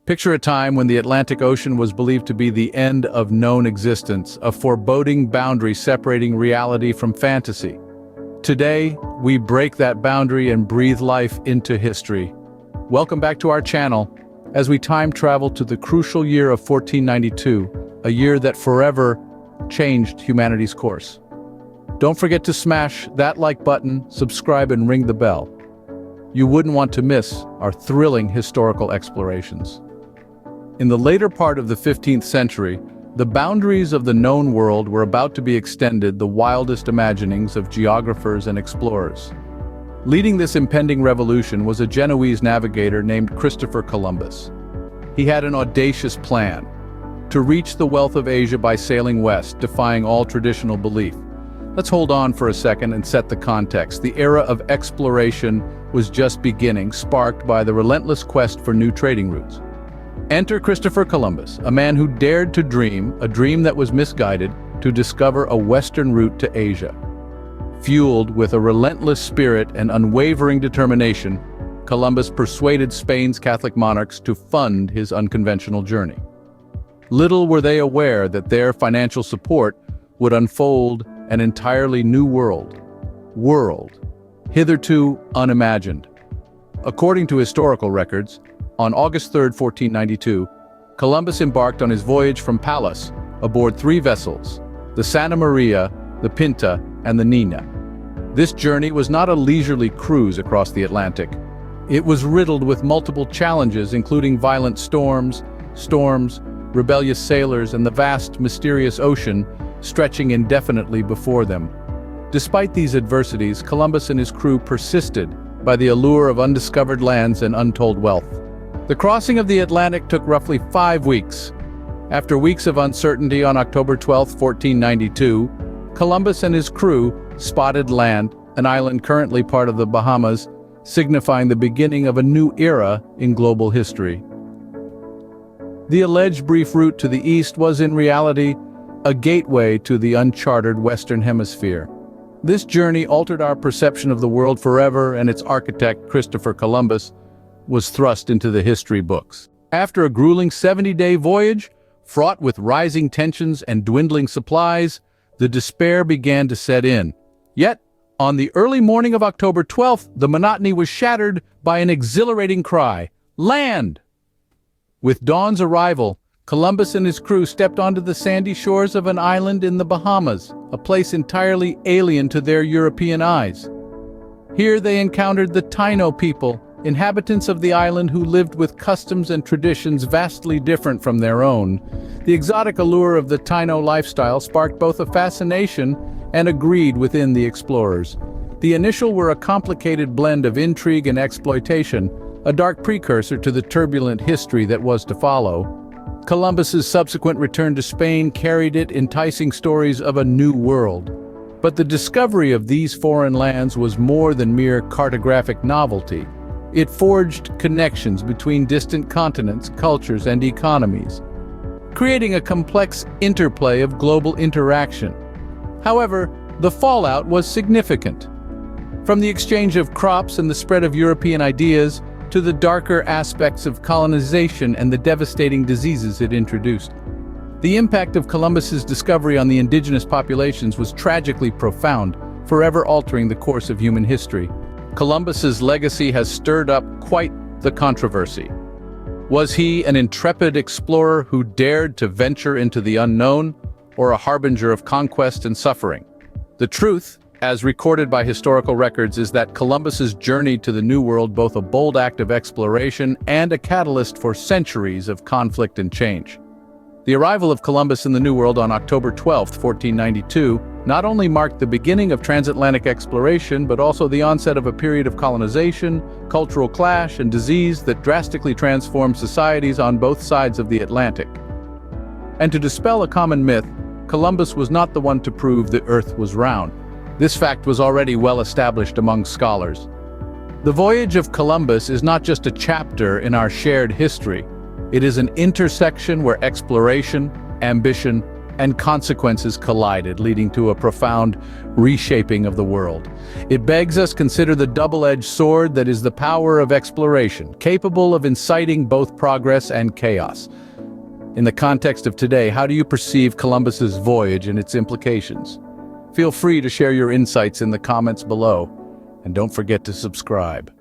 Picture a time when the Atlantic Ocean was believed to be the end of known existence, a foreboding boundary separating reality from fantasy. Today, we break that boundary and breathe life into history. Welcome back to our channel, as we time travel to the crucial year of 1492, a year that forever changed humanity's course. Don't forget to smash that like button, subscribe, and ring the bell. You wouldn't want to miss our thrilling historical explorations. In the later part of the 15th century, the boundaries of the known world were about to be extended the wildest imaginings of geographers and explorers. Leading this impending revolution was a Genoese navigator named Christopher Columbus. He had an audacious plan: to reach the wealth of Asia by sailing west, defying all traditional belief. Let's hold on for a second and set the context. The era of exploration was just beginning, sparked by the relentless quest for new trading routes. Enter Christopher Columbus, a man who dared to dream, a dream that was misguided, to discover a western route to Asia. Fueled with a relentless spirit and unwavering determination, Columbus persuaded Spain's Catholic monarchs to fund his unconventional journey. Little were they aware that their financial support would unfold an entirely new world, hitherto unimagined. According to historical records, on August 3, 1492, Columbus embarked on his voyage from Palos aboard 3 vessels, the Santa Maria, the Pinta, and the Nina. This journey was not a leisurely cruise across the Atlantic. It was riddled with multiple challenges, including violent storms, rebellious sailors, and the vast, mysterious ocean stretching indefinitely before them. Despite these adversities, Columbus and his crew persisted by the allure of undiscovered lands and untold wealth. The crossing of the Atlantic took roughly 5 weeks. After weeks of uncertainty, on October 12, 1492, Columbus and his crew spotted land, an island currently part of the Bahamas, signifying the beginning of a new era in global history. The alleged brief route to the east was in reality a gateway to the uncharted Western Hemisphere. This journey altered our perception of the world forever, and its architect, Christopher Columbus, was thrust into the history books. After a grueling 70-day voyage, fraught with rising tensions and dwindling supplies, the despair began to set in. Yet, on the early morning of October 12th, the monotony was shattered by an exhilarating cry: "Land!" With dawn's arrival, Columbus and his crew stepped onto the sandy shores of an island in the Bahamas, a place entirely alien to their European eyes. Here they encountered the Taino people, inhabitants of the island who lived with customs and traditions vastly different from their own. The exotic allure of the Taino lifestyle sparked both a fascination and a greed within the explorers. The initial were a complicated blend of intrigue and exploitation, a dark precursor to the turbulent history that was to follow. Columbus's subsequent return to Spain carried it enticing stories of a new world. But the discovery of these foreign lands was more than mere cartographic novelty. It forged connections between distant continents, cultures, and economies, creating a complex interplay of global interaction. However, the fallout was significant. From the exchange of crops and the spread of European ideas, to the darker aspects of colonization and the devastating diseases it introduced. The impact of Columbus's discovery on the indigenous populations was tragically profound, forever altering the course of human history. Columbus's legacy has stirred up quite the controversy. Was he an intrepid explorer who dared to venture into the unknown, or a harbinger of conquest and suffering? The truth, as recorded by historical records, is that Columbus's journey to the New World both a bold act of exploration and a catalyst for centuries of conflict and change. The arrival of Columbus in the New World on October 12, 1492, not only marked the beginning of transatlantic exploration, but also the onset of a period of colonization, cultural clash, and disease that drastically transformed societies on both sides of the Atlantic. And to dispel a common myth, Columbus was not the one to prove the Earth was round. This fact was already well established among scholars. The voyage of Columbus is not just a chapter in our shared history. It is an intersection where exploration, ambition, and consequences collided, leading to a profound reshaping of the world. It begs us to consider the double-edged sword that is the power of exploration, capable of inciting both progress and chaos. In the context of today, how do you perceive Columbus's voyage and its implications? Feel free to share your insights in the comments below, and don't forget to subscribe.